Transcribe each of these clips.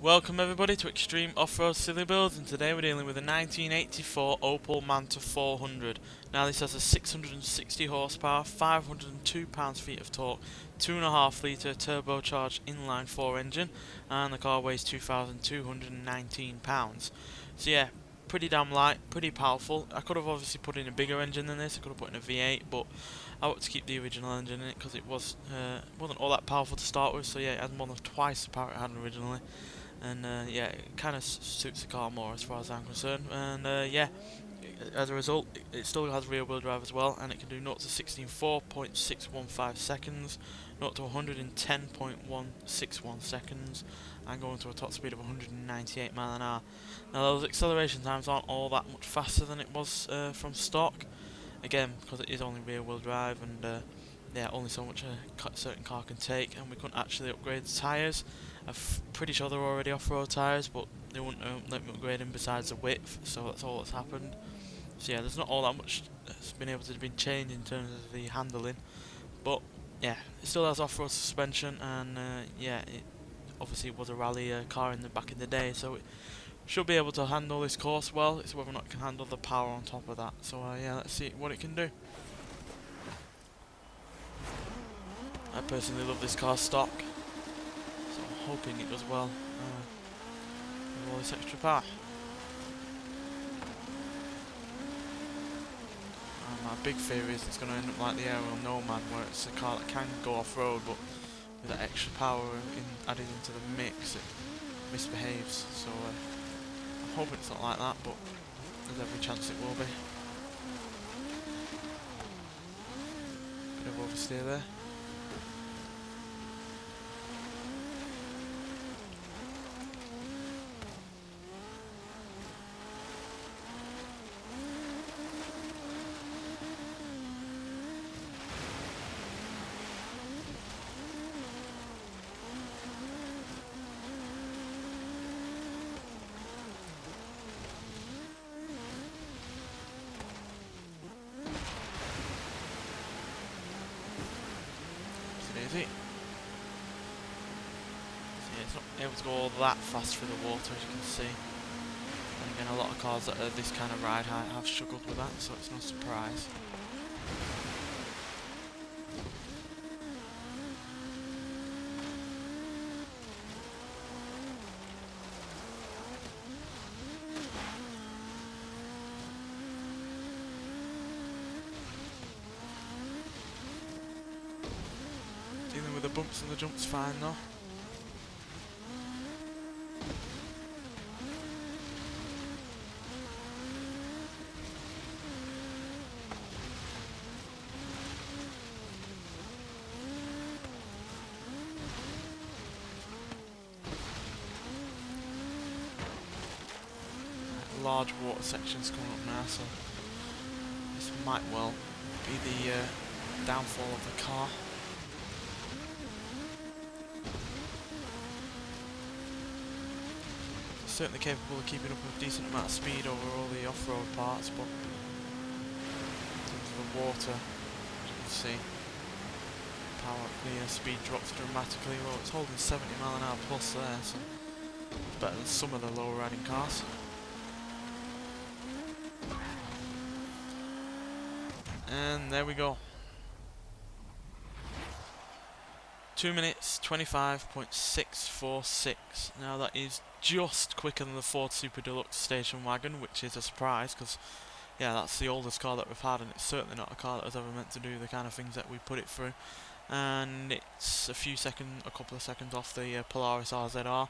Welcome everybody to Extreme Off-Road Silly Builds, and today we're dealing with a 1984 Opel Manta 400. Now this has a 660 horsepower, 502 pounds-feet of torque, 2.5 litre turbocharged inline 4 engine, and the car weighs 2,219 pounds. So yeah, pretty damn light, pretty powerful. I could have obviously put in a bigger engine than this. I could have put in a V8, but I want to keep the original engine in it because it wasn't all that powerful to start with. So yeah, it has more than twice the power it had originally. And yeah, it kind of suits the car more as far as I'm concerned. And yeah, as a result, it still has rear wheel drive as well, and it can do 0 to 60 in 4.615 seconds, 0 to 100 in 10.161 seconds, and going to a top speed of 198 mile an hour. Now those acceleration times aren't all that much faster than it was from stock, again because it is only rear wheel drive, and yeah, only so much a certain car can take, and we couldn't actually upgrade the tyres. I'm pretty sure they're already off-road tyres, but they wouldn't let me upgrade them besides the width, so that's all that's happened. So yeah, there's not all that much that's been able to be changed in terms of the handling, but yeah, it still has off-road suspension, and yeah, it obviously was a rally car in the back in the day, so it should be able to handle this course well. It's whether or not it can handle the power on top of that. So yeah, let's see what it can do. I personally love this car stock, so I'm hoping it does well with all this extra power. My big theory is it's going to end up like the Ariel Nomad, where it's a car that can go off-road, but with that extra power added into the mix, it misbehaves. So I'm hoping it's not like that, but there's every chance it will be. Bit of oversteer there. Easy. So yeah, it's not able to go all that fast through the water, as you can see. And again, a lot of cars that are this kind of ride height have struggled with that, so it's no surprise. Dealing with the bumps and the jumps fine though. Large water sections coming up now, so this might well be the downfall of the car. It's certainly capable of keeping up with a decent amount of speed over all the off-road parts, but in terms of the water, as you can see, the speed drops dramatically. Well, it's holding 70 mile an hour plus there, so it's better than some of the lower riding cars. And there we go. 2 minutes 25.646. Now that is just quicker than the Ford Super Deluxe station wagon, which is a surprise because yeah, that's the oldest car that we've had, and it's certainly not a car that was ever meant to do the kind of things that we put it through. And it's a couple of seconds off the Polaris RZR,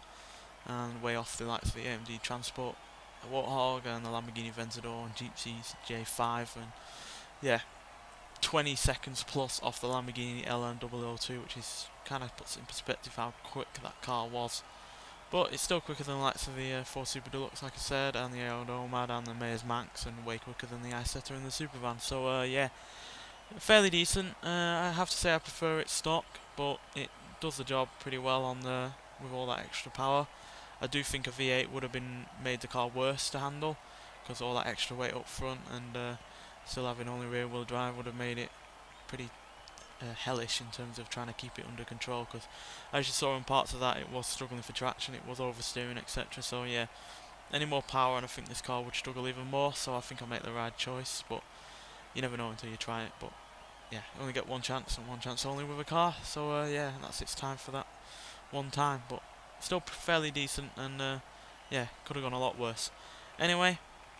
and way off the likes of the AMD Transport, the Warthog, and the Lamborghini Aventador, and Jeep CJ5, and yeah, 20 seconds plus off the Lamborghini LM002, which is kind of puts in perspective how quick that car was. But it's still quicker than the likes of the Ford Super Deluxe, like I said, and the Ariel Nomad and the Meyers Manx, and way quicker than the Isetta and the Supervan. So yeah, fairly decent. I have to say I prefer it stock, but it does the job pretty well on with all that extra power. I do think a V8 would have made the car worse to handle, because all that extra weight up front, and still having only rear wheel drive would have made it pretty hellish in terms of trying to keep it under control, because as you saw in parts of that, it was struggling for traction, it was oversteering, etc. So yeah, any more power and I think this car would struggle even more, so I think I'll make the right choice, but you never know until you try it. But yeah, you only get one chance and one chance only with a car, so yeah, that's its time for that one time, but still fairly decent, and yeah, could have gone a lot worse. Anyway,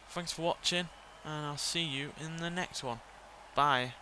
thanks for watching, and I'll see you in the next one. Bye.